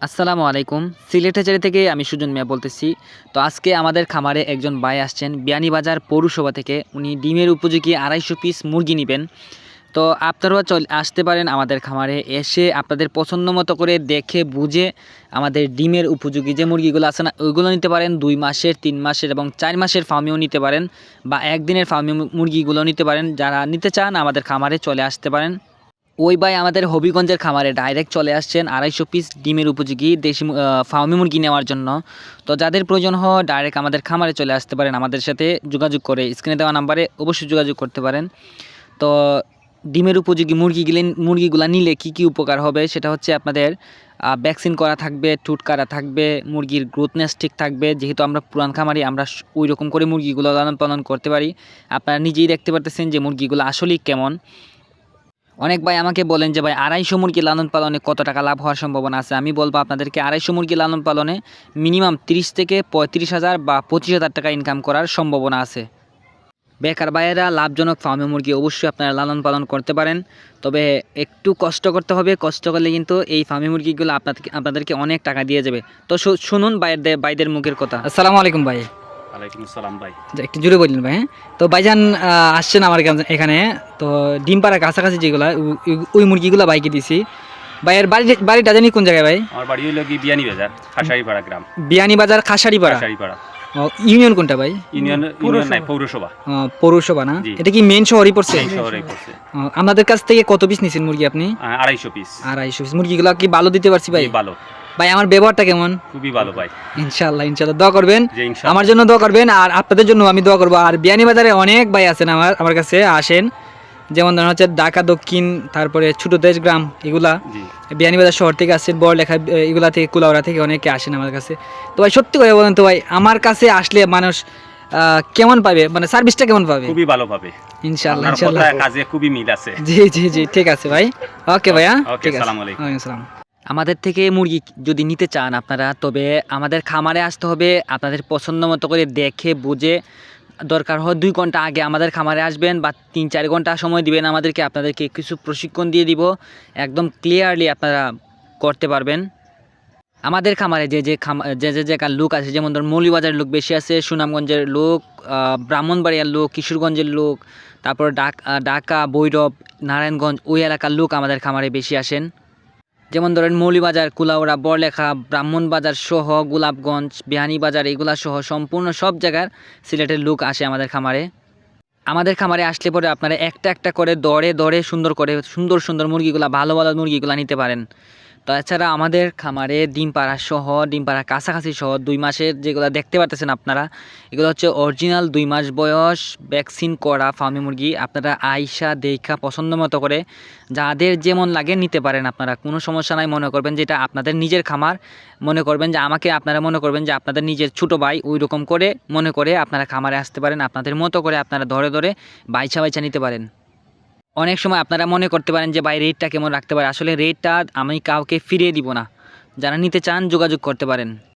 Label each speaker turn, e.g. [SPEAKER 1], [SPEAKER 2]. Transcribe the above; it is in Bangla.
[SPEAKER 1] আসসালামু আলাইকুম। সিলেটেচারি থেকে আমি সুজন মিয়া বলতেছি। তো আজকে আমাদের খামারে একজন ভাই আসছেন বিয়ানীবাজার পৌরসভা থেকে। উনি ডিমের উপযোগী ২৫০ পিস মুরগি নিবেন। তো আপনারাও আসতে পারেন আমাদের খামারে। এসে আপনাদের পছন্দ মতো করে দেখে বুঝে আমাদের ডিমের উপযোগী যে মুরগিগুলো আছে না, ওইগুলো নিতে পারেন। ২ মাসের, ৩ মাসের এবং ৪ মাসের ফার্মেও নিতে পারেন, বা একদিনের ফার্মে মুরগিগুলো নিতে পারেন। যারা নিতে চান আমাদের খামারে চলে আসতে পারেন। ওই ভাই আমাদের হবিগঞ্জের খামারে ডাইরেক্ট চলে আসছেন ২৫০ পিস ডিমের উপযোগী দেশি ফার্মি মুরগি নেওয়ার জন্য। তো যাদের প্রয়োজন হয় ডাইরেক্ট আমাদের খামারে চলে আসতে পারেন, আমাদের সাথে যোগাযোগ করে স্ক্রিনে দেওয়া নাম্বারে অবশ্যই যোগাযোগ করতে পারেন। তো ডিমের উপযোগী মুরগিগুলা নিলে কি কি উপকার হবে সেটা হচ্ছে আপনাদের ভ্যাকসিন করা থাকবে, ঠুট কাটা থাকবে, মুরগির গ্রোথনেস ঠিক থাকবে। যেহেতু আমরা পুরান খামারি, আমরা ওই রকম করে মুরগিগুলো লালন পালন করতে পারি। আপনারা নিজেই দেখতে পারতেছেন যে মুরগিগুলো আসলেই কেমন। অনেক ভাই আমাকে বলেন যে ভাই ২৫০ মুরগি লালন পালনে কত টাকা লাভ হওয়ার সম্ভাবনা আছে। আমি বলবো আপনাদেরকে ২৫০ মুরগি লালন পালনে মিনিমাম ৩০ থেকে ৩৫,০০০ বা ২৫,০০০ টাকা ইনকাম করার সম্ভাবনা আছে। বেকার ভাইয়েরা লাভজনক ফার্মে মুরগি অবশ্যই আপনারা লালন পালন করতে পারেন, তবে একটু কষ্ট করতে হবে। কষ্ট করলে কিন্তু এই ফার্মে মুরগিগুলো আপনাদেরকে অনেক টাকা দিয়ে যাবে। তো শুনুন ভাইদের মুখের কথা। আসসালামু আলাইকুম ভাই।
[SPEAKER 2] ওয়ালাইকুম আসসালাম ভাই।
[SPEAKER 1] একটু জুড়ে বললেন ভাই। হ্যাঁ, তো ভাইজান আসছেন আমার এখানে। তো ডিম পাড়া কাছাকাছি যেগুলো ওই মুরগিগুলো বাইকে দিছি। ভাইয়ের বাড়িটা জানি কোন জায়গায় ভাই?
[SPEAKER 2] আমার বাড়ি হলো কি বিয়ানীবাজার খাসাড়িপাড়া গ্রাম।
[SPEAKER 1] বিয়ানীবাজার খাসাড়িপাড়া। ও, ইউনিয়ন কোনটা ভাই?
[SPEAKER 2] ইউনিয়ন নাই, পৌরসভা।
[SPEAKER 1] পৌরসভা না?
[SPEAKER 2] জি।
[SPEAKER 1] এটা কি মেন শহরই পড়ছে?
[SPEAKER 2] এই শহরেই পড়ছে।
[SPEAKER 1] আপনাদের কাছ থেকে কত পিস নিছেন মুরগি আপনি?
[SPEAKER 2] ২৫০ পিস।
[SPEAKER 1] ২৫০ পিস। মুরগিগুলো কি ভালো দিতে পারছি ভাই?
[SPEAKER 2] ভালো,
[SPEAKER 1] ভাই আমার ব্যবহারটা কেমন?
[SPEAKER 2] খুবই ভালো ভাই।
[SPEAKER 1] ইনশাআল্লাহ ইনশাআল্লাহ দোয়া করবেন।
[SPEAKER 2] জি, ইনশাআল্লাহ।
[SPEAKER 1] আমার জন্য দোয়া করবেন আর আপনাদের জন্য আমি দোয়া করব। আর বিয়ানীবাজারে অনেক ভাই আছেন আমার কাছে আসেন, যেমন ধরেন হচ্ছে ঢাকা দক্ষিণ, তারপরে ছোট দেশগ্রাম, এগুলা
[SPEAKER 2] জি।
[SPEAKER 1] বিয়ানীবাজার শহর থেকে আসছেন, বড়লেখা এগুলা থেকে, কুলাউড়া থেকে অনেকে আসেন আমার কাছে। তো ভাই সত্যি করে বলেন তো ভাই, আমার কাছে আসলে মানুষ কেমন পাবে, মানে সার্ভিসটা কেমন পাবে?
[SPEAKER 2] খুবই ভালো পাবে
[SPEAKER 1] ইনশাআল্লাহ
[SPEAKER 2] আপনার
[SPEAKER 1] ইনশাআল্লাহ।
[SPEAKER 2] কথায় কাজে খুবই মিল আছে।
[SPEAKER 1] জি জি জি, ঠিক আছে ভাই। ওকে ভাইয়া,
[SPEAKER 2] ওকে,
[SPEAKER 1] ঠিক আছে।
[SPEAKER 2] আসসালামু আলাইকুম।
[SPEAKER 1] ওয়ালাইকুম আসসালাম। আমাদের থেকে মুরগি যদি নিতে চান আপনারা, তবে আমাদের খামারে আসতে হবে। আপনাদের পছন্দ মতো করে দেখে বুঝে, দরকার হয় ২ ঘন্টা আগে আমাদের খামারে আসবেন, বা ৩-৪ ঘন্টা সময় দিবেন আমাদেরকে। আপনাদেরকে কিছু প্রশিক্ষণ দিয়ে দিব, একদম ক্লিয়ারলি আপনারা করতে পারবেন। আমাদের খামারে যে জায়গার লোক আছে, যেমন ধরুন মৌলভীবাজারের লোক বেশি আছে, সুনামগঞ্জের লোক, ব্রাহ্মণবাড়িয়ার লোক, কিশোরগঞ্জের লোক, তারপর ঢাকা, ভৈরব, নারায়ণগঞ্জ, ওই এলাকার লোক আমাদের খামারে বেশি আসেন। যেমন ধরেন মৌলভীবাজার, কুলাউড়া, বড়লেখা, ব্রাহ্মণবাজার সহ, গোলাপগঞ্জ, বিয়ানীবাজার, এগুলা সহ সম্পূর্ণ সব জায়গার সিলেটের লোক আসে আমাদের খামারে। আমাদের খামারে আসলে পরে আপনারা একটা একটা করে দরে সুন্দর সুন্দর মুরগিগুলা, ভালো ভালো মুরগিগুলা নিতে পারেন। তাছাড়া আমাদের খামারে ডিম পাড়ার কাছাকাছি সহ ২ মাসের যেগুলো দেখতে পারতেছেন আপনারা, এগুলো হচ্ছে অরিজিনাল ২ মাস বয়স ভ্যাকসিন করা ফার্মি মুরগি। আপনারা আইসা দেখা পছন্দ মতো করে যাদের যেমন লাগে নিতে পারেন। আপনারা কোনো সমস্যা নাই। মনে করবেন যে এটা আপনাদের নিজের খামার, মনে করবেন যে আপনারা মনে করবেন যে আপনাদের নিজের ছোটো ভাই, ওই রকম করে মনে করে আপনারা খামারে আসতে পারেন। আপনাদের মতো করে আপনারা ধরে বাইছা নিতে পারেন। অনেক সময় আপনারা মনে করতে পারেন যে ভাই রেটটা কেমন রাখতে পারে। আসলে রেটটা আমি কাউকে ফিরিয়ে দিব না। যারা নিতে চান যোগাযোগ করতে পারেন।